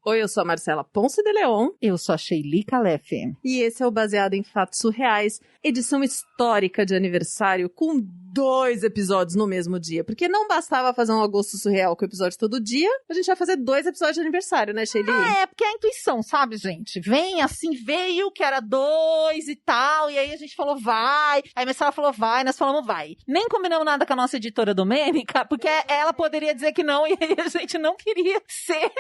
Oi, eu sou a Marcela Ponce de Leon. Eu sou a Sheili Calef. E esse é o Baseado em Fatos Surreais, edição histórica de aniversário com 2 episódios no mesmo dia. Porque não bastava fazer um agosto surreal com episódio todo dia, a gente vai fazer 2 episódios de aniversário, né, Sheili? É porque é a intuição, sabe, gente? Vem assim, veio que era 2 e tal, e aí a gente falou vai, aí a Marcela falou vai, nós falamos vai. Nem combinamos nada com a nossa editora Domênica, porque ela poderia dizer que não, e aí a gente não queria ser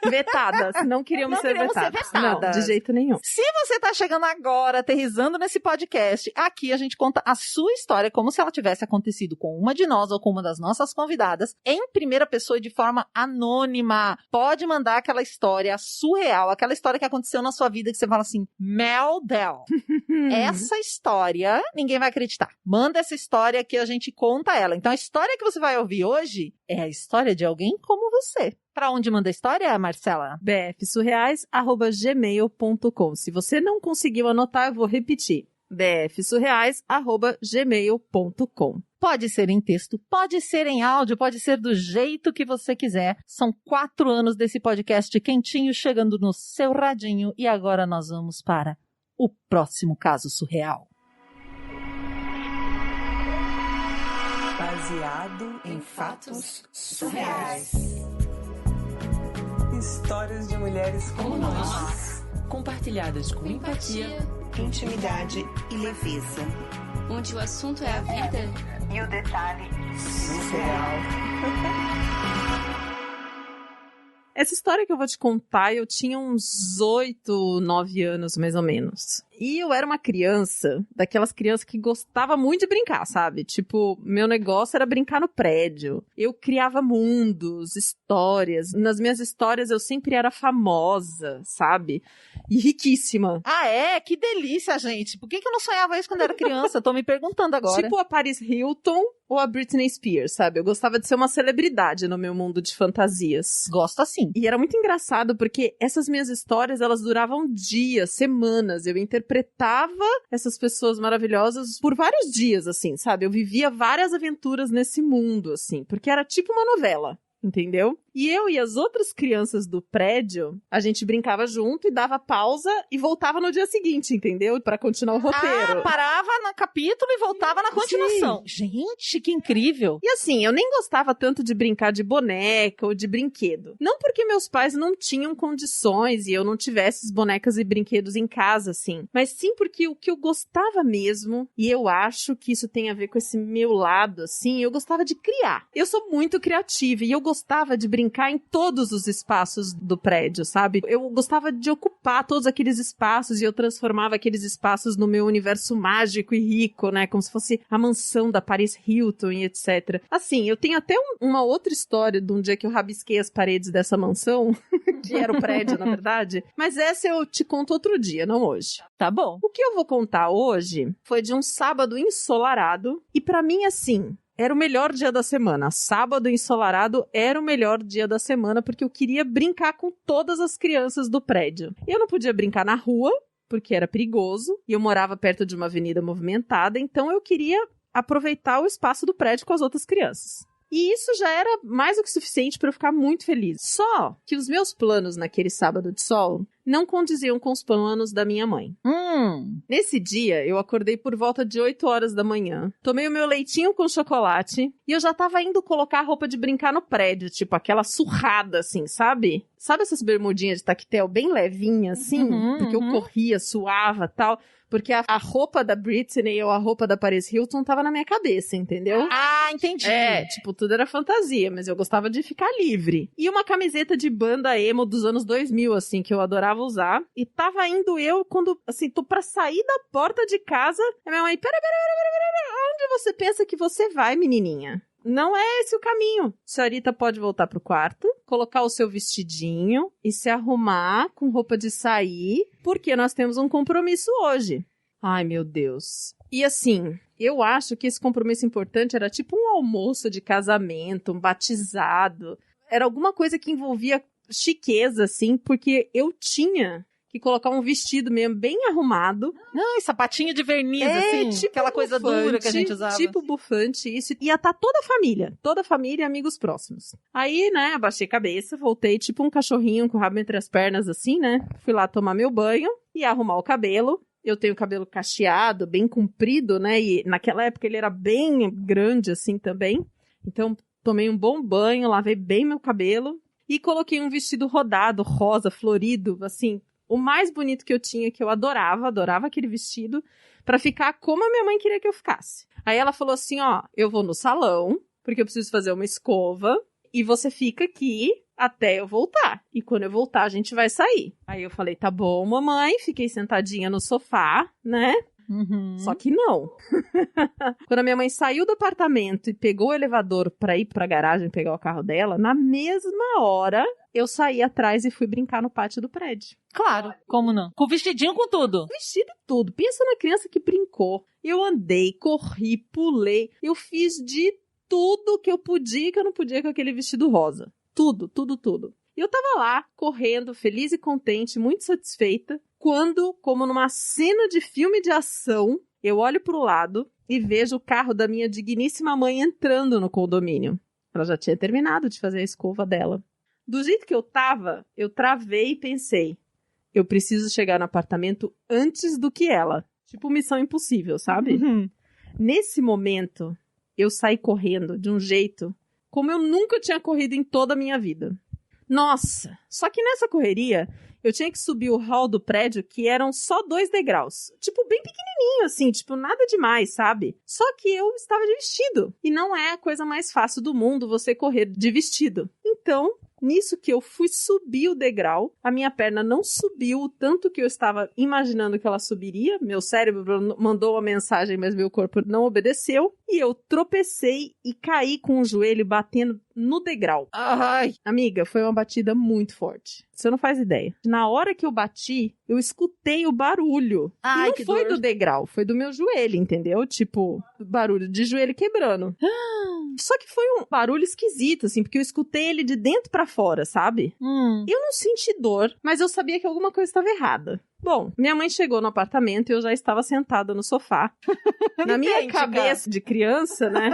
vetadas, não queríamos ser vetadas. Não, de jeito nenhum. Se você tá chegando agora, aterrissando nesse podcast, aqui a gente conta a sua história como se ela tivesse acontecido com uma de nós ou com uma das nossas convidadas, em primeira pessoa e de forma anônima. Pode mandar aquela história surreal, aquela história que aconteceu na sua vida que você fala assim, meu Deus, essa história ninguém vai acreditar. Manda essa história que a gente conta ela. Então a história que você vai ouvir hoje é a história de alguém como você. Pra onde manda a história, Marcela? bfsurreais@gmail.com. Se você não conseguiu anotar, eu vou repetir. bfsurreais@gmail.com. Pode ser em texto, pode ser em áudio, pode ser do jeito que você quiser. São 4 anos desse podcast quentinho chegando no seu radinho e agora nós vamos para o próximo caso surreal. Baseado em fatos surreais. Histórias de mulheres como nós, compartilhadas com empatia, intimidade e leveza. onde o assunto é a vida E o detalhe surreal. Essa história que eu vou te contar, eu tinha uns 8, 9 anos, mais ou menos. E eu era uma criança, daquelas crianças que gostava muito de brincar, sabe? Tipo, meu negócio era brincar no prédio. Eu criava mundos, histórias. Nas minhas histórias eu sempre era famosa, sabe? E riquíssima. Ah, é? Que delícia, gente. Por que eu não sonhava isso quando era criança? Tô me perguntando agora. Tipo a Paris Hilton ou a Britney Spears, sabe? Eu gostava de ser uma celebridade no meu mundo de fantasias. Gosto assim. E era muito engraçado porque essas minhas histórias, elas duravam dias, semanas. Eu interpretava essas pessoas maravilhosas por vários dias, assim, sabe? Eu vivia várias aventuras nesse mundo, assim, porque era tipo uma novela. Entendeu? E eu e as outras crianças do prédio, a gente brincava junto e dava pausa e voltava no dia seguinte, entendeu? Pra continuar o roteiro. Ah, parava no capítulo e voltava na continuação. Sim. Gente, que incrível. E assim, eu nem gostava tanto de brincar de boneca ou de brinquedo. Não porque meus pais não tinham condições e eu não tivesse as bonecas e brinquedos em casa, assim. Mas sim porque o que eu gostava mesmo, e eu acho que isso tem a ver com esse meu lado, assim, eu gostava de criar. Eu sou muito criativa e eu gostava de brincar em todos os espaços do prédio, sabe? Eu gostava de ocupar todos aqueles espaços e eu transformava aqueles espaços no meu universo mágico e rico, né? Como se fosse a mansão da Paris Hilton e etc. Assim, eu tenho até uma outra história de um dia que eu rabisquei as paredes dessa mansão, que era o prédio, na verdade. Mas essa eu te conto outro dia, não hoje. Tá bom. O que eu vou contar hoje foi de um sábado ensolarado e pra mim, assim, era o melhor dia da semana. Sábado ensolarado era o melhor dia da semana porque eu queria brincar com todas as crianças do prédio. Eu não podia brincar na rua, porque era perigoso, e eu morava perto de uma avenida movimentada, então eu queria aproveitar o espaço do prédio com as outras crianças. E isso já era mais do que suficiente para eu ficar muito feliz. Só que os meus planos naquele sábado de sol não condiziam com os planos da minha mãe. Nesse dia, eu acordei por volta de 8 horas da manhã, tomei o meu leitinho com chocolate e eu já tava indo colocar a roupa de brincar no prédio, tipo aquela surrada assim, sabe? Sabe essas bermudinhas de tactel bem levinha assim? Porque eu corria, suava e tal. Porque a roupa da Britney ou a roupa da Paris Hilton tava na minha cabeça, entendeu? Ah, entendi. É, tipo, tudo era fantasia, mas eu gostava de ficar livre. E uma camiseta de banda emo dos anos 2000, assim, que eu adorava usar. E tava indo eu, quando, assim, tô pra sair da porta de casa, a minha mãe, pera, onde você pensa que você vai, menininha? Não é esse o caminho. A senhorita pode voltar pro quarto, colocar o seu vestidinho e se arrumar com roupa de sair, porque nós temos um compromisso hoje. Ai, meu Deus. E assim, eu acho que esse compromisso importante era tipo um almoço de casamento, um batizado. Era alguma coisa que envolvia chiqueza, assim, porque eu tinha que colocar um vestido mesmo bem arrumado. Ai, sapatinho de verniz, assim. Tipo aquela coisa bufante, dura que a gente usava. Tipo bufante, isso. Ia estar toda a família e amigos próximos. Aí, né, abaixei a cabeça, voltei tipo um cachorrinho com o rabo entre as pernas, assim, né? Fui lá tomar meu banho e arrumar o cabelo. Eu tenho o cabelo cacheado, bem comprido, né? E naquela época ele era bem grande, assim, também. Então, tomei um bom banho, lavei bem meu cabelo e coloquei um vestido rodado, rosa, florido, assim, o mais bonito que eu tinha, que eu adorava aquele vestido, pra ficar como a minha mãe queria que eu ficasse. Aí ela falou assim, ó, eu vou no salão, porque eu preciso fazer uma escova, e você fica aqui até eu voltar. E quando eu voltar, a gente vai sair. Aí eu falei, tá bom, mamãe, fiquei sentadinha no sofá, né? Só que não. Quando a minha mãe saiu do apartamento e pegou o elevador pra ir pra garagem pegar o carro dela, na mesma hora eu saí atrás e fui brincar no pátio do prédio. Claro, como não? Com vestidinho, com tudo. Vestido e tudo. Pensa na criança que brincou. Eu andei, corri, pulei. Eu fiz de tudo que eu podia e que eu não podia com aquele vestido rosa. Tudo, tudo, tudo. E eu tava lá, correndo, feliz e contente, muito satisfeita, quando, como numa cena de filme de ação, eu olho pro lado e vejo o carro da minha digníssima mãe entrando no condomínio. Ela já tinha terminado de fazer a escova dela. Do jeito que eu tava, eu travei e pensei, eu preciso chegar no apartamento antes do que ela. Tipo Missão Impossível, sabe? Nesse momento, eu saí correndo de um jeito como eu nunca tinha corrido em toda a minha vida. Nossa, só que nessa correria, eu tinha que subir o hall do prédio, que eram só 2 degraus. Tipo, bem pequenininho, assim, tipo, nada demais, sabe? Só que eu estava de vestido. E não é a coisa mais fácil do mundo você correr de vestido. Então, nisso que eu fui subir o degrau, a minha perna não subiu o tanto que eu estava imaginando que ela subiria. Meu cérebro mandou uma mensagem, mas meu corpo não obedeceu. E eu tropecei e caí com o joelho batendo no degrau. Ai. Amiga, foi uma batida muito forte. Você não faz ideia. Na hora que eu bati, eu escutei o barulho. Ai, e não que foi dor. do degrau, foi do meu joelho, entendeu? Tipo, barulho de joelho quebrando. Só que foi um barulho esquisito, assim, porque eu escutei ele de dentro pra fora, sabe? Eu não senti dor, mas eu sabia que alguma coisa estava errada. Bom, minha mãe chegou no apartamento e eu já estava sentada no sofá. Na minha cabeça de criança, né?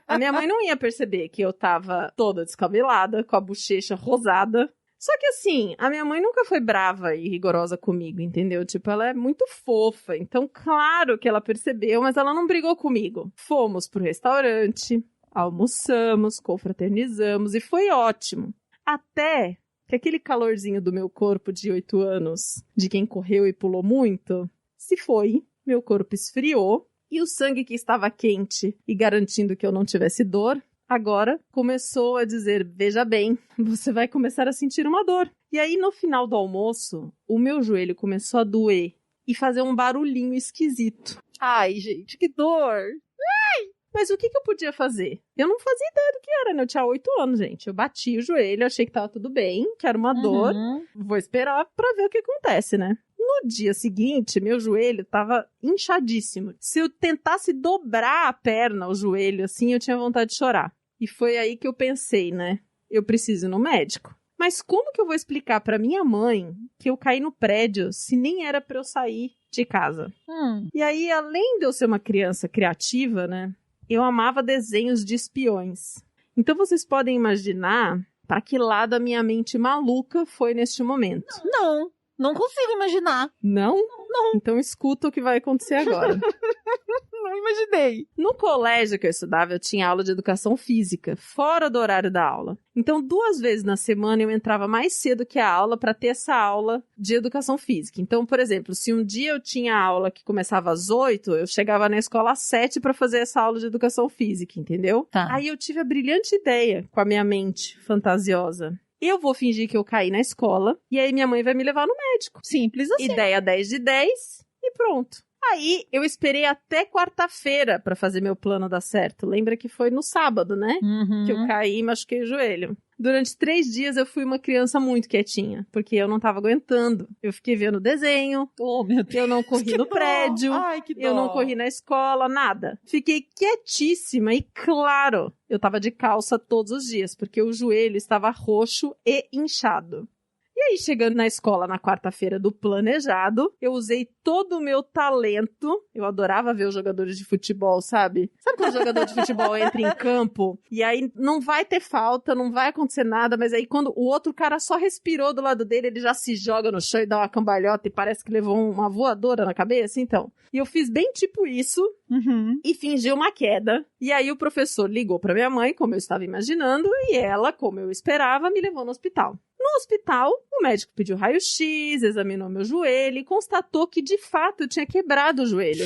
A minha mãe não ia perceber que eu tava toda descabelada, com a bochecha rosada. Só que assim, a minha mãe nunca foi brava e rigorosa comigo, entendeu? Tipo, ela é muito fofa. Então, claro que ela percebeu, mas ela não brigou comigo. Fomos pro restaurante, almoçamos, confraternizamos e foi ótimo. Até que aquele calorzinho do meu corpo de 8 anos, de quem correu e pulou muito, se foi, meu corpo esfriou, e o sangue que estava quente e garantindo que eu não tivesse dor, agora começou a dizer, veja bem, você vai começar a sentir uma dor. E aí, no final do almoço, o meu joelho começou a doer e fazer um barulhinho esquisito. Ai, gente, que dor. Mas o que eu podia fazer? Eu não fazia ideia do que era, né? Eu tinha 8 anos, gente. Eu bati o joelho, achei que tava tudo bem, que era uma dor. Vou esperar pra ver o que acontece, né? No dia seguinte, meu joelho tava inchadíssimo. Se eu tentasse dobrar a perna, o joelho, assim, eu tinha vontade de chorar. E foi aí que eu pensei, né? Eu preciso ir no médico. Mas como que eu vou explicar pra minha mãe que eu caí no prédio se nem era pra eu sair de casa? E aí, além de eu ser uma criança criativa, né? Eu amava desenhos de espiões. Então vocês podem imaginar para que lado a minha mente maluca foi neste momento. Não consigo imaginar. Não? Não. Então escuta o que vai acontecer agora. Não imaginei. No colégio que eu estudava, eu tinha aula de educação física, fora do horário da aula. Então, 2 vezes na semana eu entrava mais cedo que a aula para ter essa aula de educação física. Então, por exemplo, se um dia eu tinha aula que começava às 8, eu chegava na escola às 7 para fazer essa aula de educação física, entendeu? Tá. Aí eu tive a brilhante ideia, com a minha mente fantasiosa. Eu vou fingir que eu caí na escola, e aí minha mãe vai me levar no médico. Simples assim. Ideia 10 de 10, e pronto. Aí, eu esperei até quarta-feira pra fazer meu plano dar certo. Lembra que foi no sábado, né? Que eu caí e machuquei o joelho. Durante 3 dias eu fui uma criança muito quietinha, porque eu não tava aguentando. Eu fiquei vendo desenho, Oh, meu Deus. eu não corri no prédio, Ai, que dó. eu não corri na escola, nada. Fiquei quietíssima e, claro, eu tava de calça todos os dias, porque o joelho estava roxo e inchado. E aí, chegando na escola na quarta-feira do planejado, eu usei todo o meu talento. Eu adorava ver os jogadores de futebol, sabe? Sabe quando o jogador de futebol entra em campo e aí não vai ter falta, não vai acontecer nada, mas aí quando o outro cara só respirou do lado dele, ele já se joga no chão e dá uma cambalhota e parece que levou uma voadora na cabeça, então. E eu fiz bem tipo isso e fingi uma queda. E aí o professor ligou pra minha mãe, como eu estava imaginando, e ela, como eu esperava, me levou no hospital. No hospital, o médico pediu raio-x, examinou meu joelho e constatou que, de fato, eu tinha quebrado o joelho.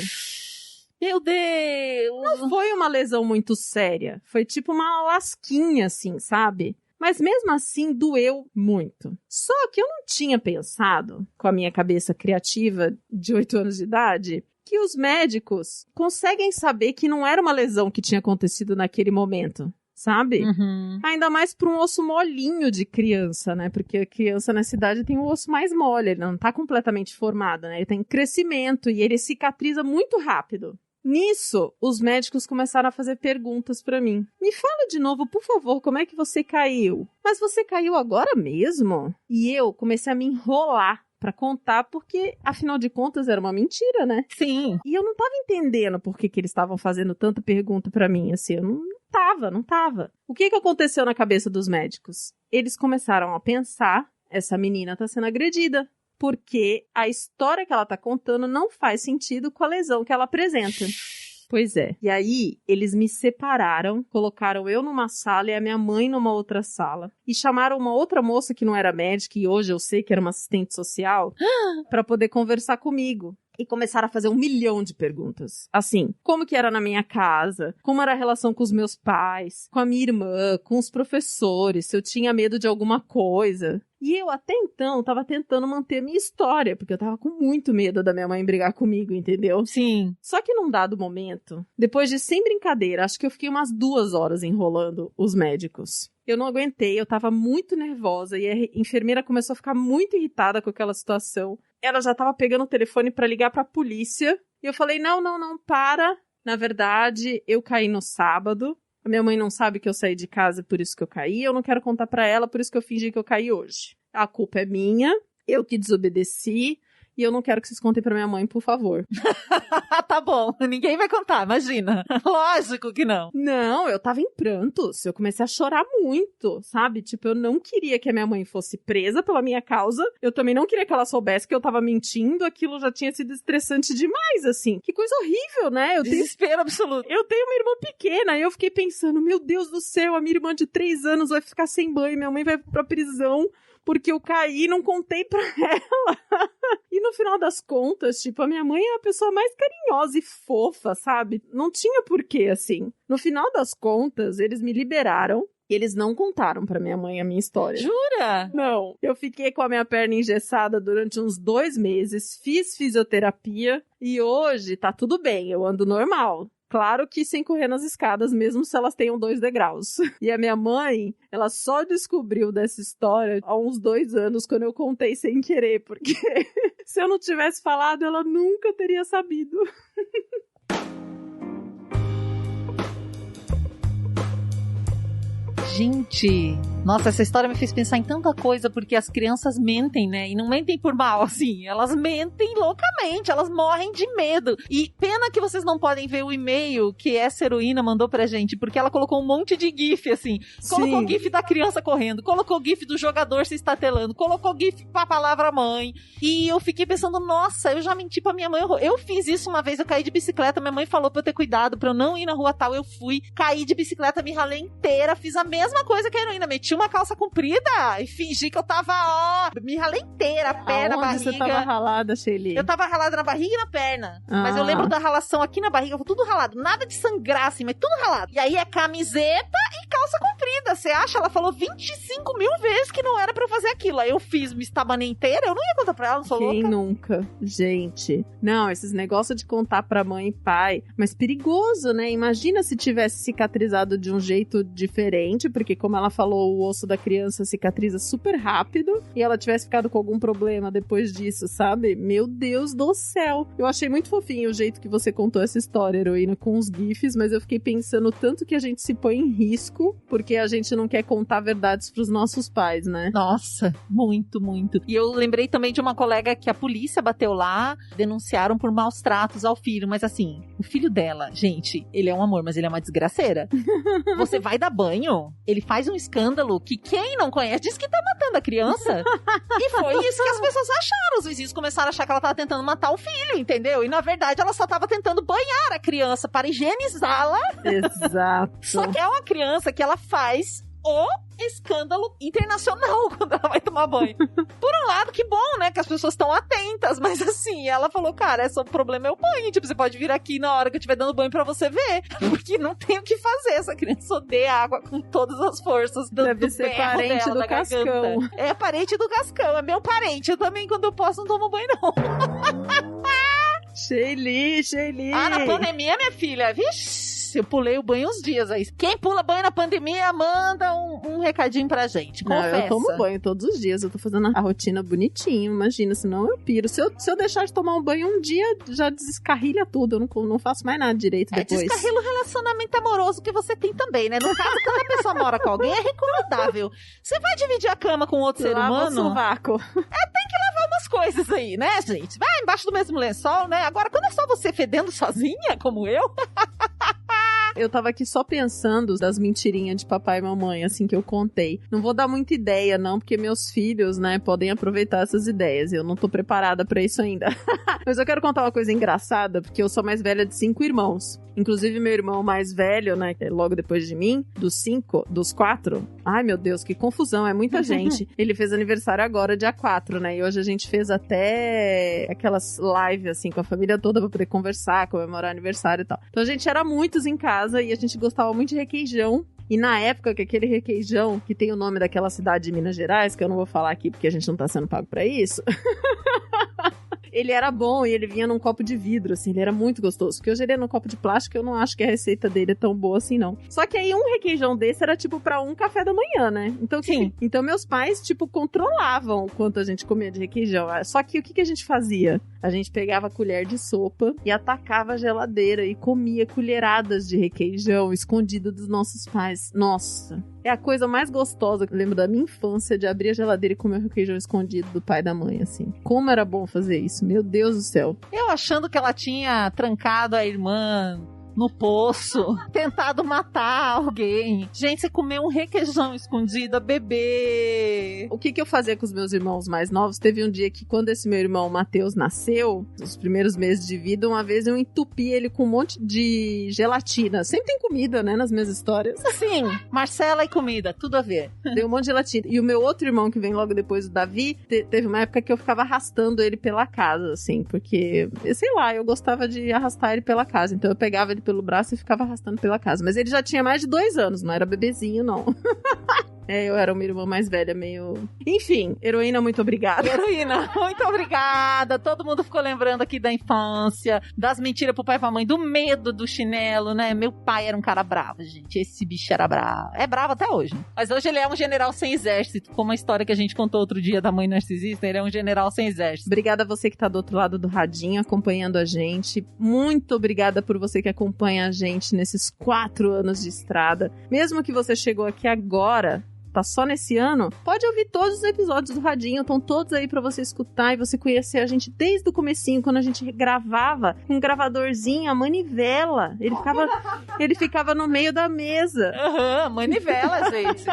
Meu Deus! Não foi uma lesão muito séria. Foi tipo uma lasquinha, assim, sabe? Mas mesmo assim, doeu muito. Só que eu não tinha pensado, com a minha cabeça criativa de 8 anos de idade, que os médicos conseguem saber que não era uma lesão que tinha acontecido naquele momento. Sabe? Ainda mais para um osso molinho de criança, né? Porque a criança nessa idade tem o osso mais mole, ele não tá completamente formado, né? Ele tem crescimento e ele cicatriza muito rápido. Nisso, os médicos começaram a fazer perguntas pra mim. Me fala de novo, por favor, como é que você caiu? Mas você caiu agora mesmo? E eu comecei a me enrolar pra contar, porque, afinal de contas, era uma mentira, né? Sim. E eu não tava entendendo por que eles estavam fazendo tanta pergunta pra mim, assim, eu não tava. O que aconteceu na cabeça dos médicos? Eles começaram a pensar, essa menina tá sendo agredida, porque a história que ela tá contando não faz sentido com a lesão que ela apresenta. Pois é. E aí, eles me separaram, colocaram eu numa sala e a minha mãe numa outra sala. E chamaram uma outra moça que não era médica, e hoje eu sei que era uma assistente social, pra poder conversar comigo. E começaram a fazer 1 milhão de perguntas. Assim, como que era na minha casa? Como era a relação com os meus pais? Com a minha irmã? Com os professores? Se eu tinha medo de alguma coisa? E eu, até então, tava tentando manter a minha história, porque eu tava com muito medo da minha mãe brigar comigo, entendeu? Sim. Só que num dado momento, depois de, sem brincadeira, acho que eu fiquei umas 2 horas enrolando os médicos. Eu não aguentei, eu tava muito nervosa e a enfermeira começou a ficar muito irritada com aquela situação. Ela já tava pegando o telefone pra ligar pra polícia. E eu falei, não, para. Na verdade, eu caí no sábado. A minha mãe não sabe que eu saí de casa, por isso que eu caí. Eu não quero contar pra ela, por isso que eu fingi que eu caí hoje. A culpa é minha, eu que desobedeci. E eu não quero que vocês contem pra minha mãe, por favor. Tá bom, ninguém vai contar, imagina. Lógico que não. Não, eu tava em prantos. Eu comecei a chorar muito, sabe? Tipo, eu não queria que a minha mãe fosse presa pela minha causa. Eu também não queria que ela soubesse que eu tava mentindo. Aquilo já tinha sido estressante demais, assim. Que coisa horrível, né? Desespero absoluto. Eu tenho uma irmã pequena e eu fiquei pensando, meu Deus do céu, a minha irmã de 3 anos vai ficar sem banho, minha mãe vai pra prisão porque eu caí e não contei pra ela. E no final das contas, tipo, a minha mãe é a pessoa mais carinhosa e fofa, sabe? Não tinha porquê, assim. No final das contas, eles me liberaram e eles não contaram pra minha mãe a minha história. Jura? Não. Eu fiquei com a minha perna engessada durante uns 2 meses, fiz fisioterapia e hoje tá tudo bem, eu ando normal. Claro que sem correr nas escadas, mesmo se elas tenham 2 degraus. E a minha mãe, ela só descobriu dessa história há uns 2 anos, quando eu contei sem querer, porque se eu não tivesse falado, ela nunca teria sabido. Gente, nossa, essa história me fez pensar em tanta coisa, porque as crianças mentem, né? E não mentem por mal, assim. Elas mentem loucamente, elas morrem de medo. E pena que vocês não podem ver o e-mail que essa heroína mandou pra gente, porque ela colocou um monte de gif, assim. Colocou Sim. gif da criança correndo, colocou gif do jogador se estatelando, colocou gif com a palavra mãe. E eu fiquei pensando, nossa, eu já menti pra minha mãe. Eu fiz isso uma vez, eu caí de bicicleta, minha mãe falou pra eu ter cuidado, pra eu não ir na rua tal. Eu fui, caí de bicicleta, me ralei inteira, fiz a mesma coisa que a heroína, meti uma calça comprida e fingi que eu tava, me ralei inteira, perna, Aonde barriga. você tava ralada, Shelly? Eu tava ralada na barriga e na perna. Mas eu lembro da ralação aqui na barriga, tudo ralado. Nada de sangrar, assim, mas tudo ralado. E aí é camiseta e calça comprida. Você acha? Ela falou 25 mil vezes que não era pra eu fazer aquilo. Aí eu fiz, me estabanei inteira, eu não ia contar pra ela, não sou Quem louca. nunca? Gente. Não, esses negócios de contar pra mãe e pai. Mas perigoso, né? Imagina se tivesse cicatrizado de um jeito diferente, porque como ela falou, o o osso da criança cicatriza super rápido e ela tivesse ficado com algum problema depois disso, sabe? Meu Deus do céu! Eu achei muito fofinho o jeito que você contou essa história, Heroína, com os gifs, mas eu fiquei pensando tanto que a gente se põe em risco porque a gente não quer contar verdades pros nossos pais, né? Nossa, muito, muito. E eu lembrei também de uma colega que a polícia bateu lá, denunciaram por maus tratos ao filho, mas assim, o filho dela, gente, ele é um amor, mas ele é uma desgraceira. Você vai dar banho, ele faz um escândalo que quem não conhece diz que tá matando a criança. E foi isso que as pessoas acharam. Os vizinhos começaram a achar que ela tava tentando matar o filho, entendeu? E na verdade ela só tava tentando banhar a criança para higienizá-la. Exato. Só que é uma criança que ela faz o escândalo internacional quando ela vai tomar banho. Por um lado, que bom, né? Que as pessoas estão atentas, mas assim, ela falou, cara, o problema é o banho. Tipo, você pode vir aqui na hora que eu estiver dando banho pra você ver. Porque não tem o que fazer. Essa criança odeia água com todas as forças do Deve ser parente dela, do Cascão. Garganta. É parente do Cascão, é meu parente. Eu também, quando eu posso, não tomo banho, não. Sheili. Na pandemia, minha filha, vixe, eu pulei o banho uns dias aí. Quem pula banho na pandemia, manda um recadinho pra gente. Confessa. Não, eu tomo banho todos os dias. Eu tô fazendo a rotina bonitinho, imagina, senão eu piro. Se eu deixar de tomar um banho um dia, já descarrilha tudo. Eu não faço mais nada direito depois. Descarrila o relacionamento amoroso que você tem também, né? No caso, quando a pessoa mora com alguém, é recomendável. Você vai dividir a cama com outro ser humano? Sovaco. Tem que lavar umas coisas aí, né, gente? Vai embaixo do mesmo lençol, né? Agora, quando é só você fedendo sozinha, como eu... Eu tava aqui só pensando das mentirinhas de papai e mamãe, assim, que eu contei. Não vou dar muita ideia, não, porque meus filhos, né, podem aproveitar essas ideias. Eu não tô preparada pra isso ainda. Mas eu quero contar uma coisa engraçada, porque eu sou mais velha de 5 irmãos. Inclusive, meu irmão mais velho, né, logo depois de mim, dos 4. Ai, meu Deus, que confusão, é muita gente. Ele fez aniversário agora, dia 4, né, e hoje a gente fez até aquelas lives, assim, com a família toda pra poder conversar, comemorar aniversário e tal. Então a gente era muitos em casa e a gente gostava muito de requeijão. E na época que aquele requeijão, que tem o nome daquela cidade de Minas Gerais, que eu não vou falar aqui porque a gente não tá sendo pago pra isso... Ele era bom e ele vinha num copo de vidro, assim, ele era muito gostoso. Porque hoje ele é num copo de plástico, eu não acho que a receita dele é tão boa assim, não. Só que aí um requeijão desse era, tipo, pra um café da manhã, né? Então, sim. Então meus pais, tipo, controlavam o quanto a gente comia de requeijão. Só que o que a gente fazia? A gente pegava a colher de sopa e atacava a geladeira e comia colheradas de requeijão escondido dos nossos pais. Nossa... É a coisa mais gostosa que eu lembro da minha infância, de abrir a geladeira e comer o requeijão escondido do pai e da mãe, assim. Como era bom fazer isso, meu Deus do céu. Eu achando que ela tinha trancado a irmã no poço, tentado matar alguém. Gente, você comeu um requeijão escondido, bebê. O que eu fazia com os meus irmãos mais novos? Teve um dia que, quando esse meu irmão Matheus nasceu, nos primeiros meses de vida, uma vez eu entupi ele com um monte de gelatina. Sempre tem comida, né, nas minhas histórias. Sim, Marcela e comida, tudo a ver. Deu um monte de gelatina. E o meu outro irmão, que vem logo depois, o Davi, teve uma época que eu ficava arrastando ele pela casa, assim, porque, sei lá, eu gostava de arrastar ele pela casa. Então eu pegava ele pelo braço e ficava arrastando pela casa. Mas ele já tinha mais de 2 anos, não era bebezinho, não. Eu era uma irmã mais velha, meio... Enfim, Heroína, muito obrigada. Heroína, muito obrigada. Todo mundo ficou lembrando aqui da infância, das mentiras pro pai e pra mãe, do medo do chinelo, né? Meu pai era um cara bravo, gente. Esse bicho era bravo. É bravo até hoje. Mas hoje ele é um general sem exército. Como a história que a gente contou outro dia da mãe narcisista, ele é um general sem exército. Obrigada a você que tá do outro lado do radinho, acompanhando a gente. Muito obrigada por você que acompanha a gente nesses 4 anos de estrada. Mesmo que você chegou aqui agora... tá só nesse ano, pode ouvir todos os episódios do Radinho, estão todos aí pra você escutar e você conhecer a gente desde o comecinho, quando a gente gravava com um gravadorzinho, a manivela. Ele ficava no meio da mesa. Manivela, gente.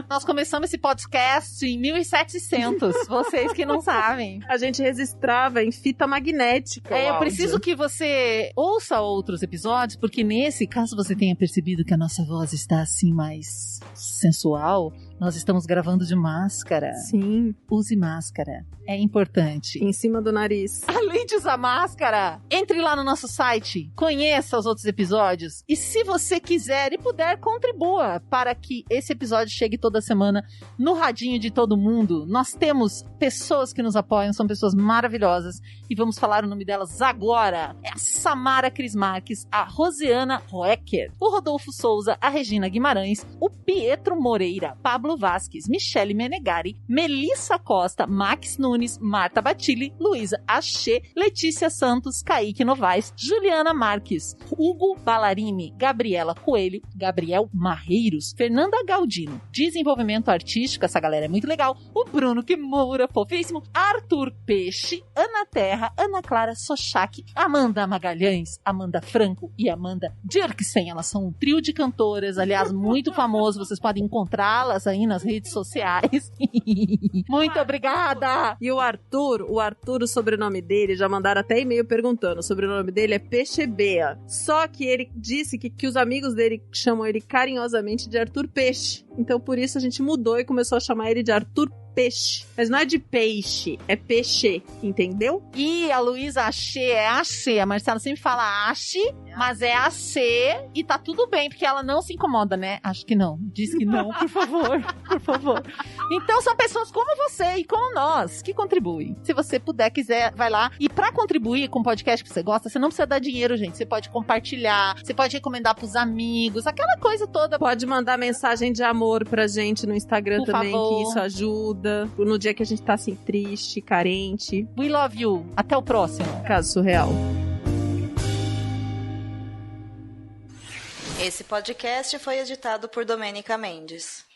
Nós começamos esse podcast em 1700, vocês que não sabem. A gente registrava em fita magnética. Eu preciso que você ouça outros episódios, porque nesse, caso você tenha percebido que a nossa voz está assim mais sensual, nós estamos gravando de máscara. Sim. Use máscara. É importante. Em cima do nariz. Além de usar máscara, entre lá no nosso site, conheça os outros episódios e, se você quiser e puder, contribua para que esse episódio chegue toda semana no radinho de todo mundo. Nós temos pessoas que nos apoiam, são pessoas maravilhosas e vamos falar o nome delas agora. É a Samara Cris Marques, a Rosiana Roecker, o Rodolfo Souza, a Regina Guimarães, o Pietro Moreira, Pablo Pablo Vasques, Michele Menegari, Melissa Costa, Max Nunes, Marta Batilli, Luísa Axê, Letícia Santos, Kaique Novaes, Juliana Marques, Hugo Ballarini, Gabriela Coelho, Gabriel Marreiros, Fernanda Galdino, Desenvolvimento Artístico, essa galera é muito legal, o Bruno Kimura, fofíssimo, Arthur Peixe, Ana Terra, Ana Clara Sochak, Amanda Magalhães, Amanda Franco e Amanda Dirksen. Elas são um trio de cantoras, aliás, muito famoso, vocês podem encontrá-las aí nas redes sociais. Muito obrigada! E o Arthur, o sobrenome dele, já mandaram até e-mail perguntando, o sobrenome dele é Peixebea. Só que ele disse que os amigos dele chamam ele carinhosamente de Arthur Peixe. Então por isso a gente mudou e começou a chamar ele de Arthur Peixe. Mas não é de peixe, é peixe, entendeu? E a Luísa Axê é Axê. A Marcela sempre fala Axê, mas é Axê e tá tudo bem, porque ela não se incomoda, né? Acho que não. Diz que não, por favor. Por favor. Então são pessoas como você e como nós que contribuem. Se você puder, quiser, vai lá. E pra contribuir com o podcast que você gosta, você não precisa dar dinheiro, gente. Você pode compartilhar, você pode recomendar pros amigos, aquela coisa toda. Pode mandar mensagem de amor pra gente no Instagram Por também, favor. que isso ajuda. No dia que a gente tá assim, triste, carente. We love you. Até o próximo. Caso surreal. Esse podcast foi editado por Domênica Mendes.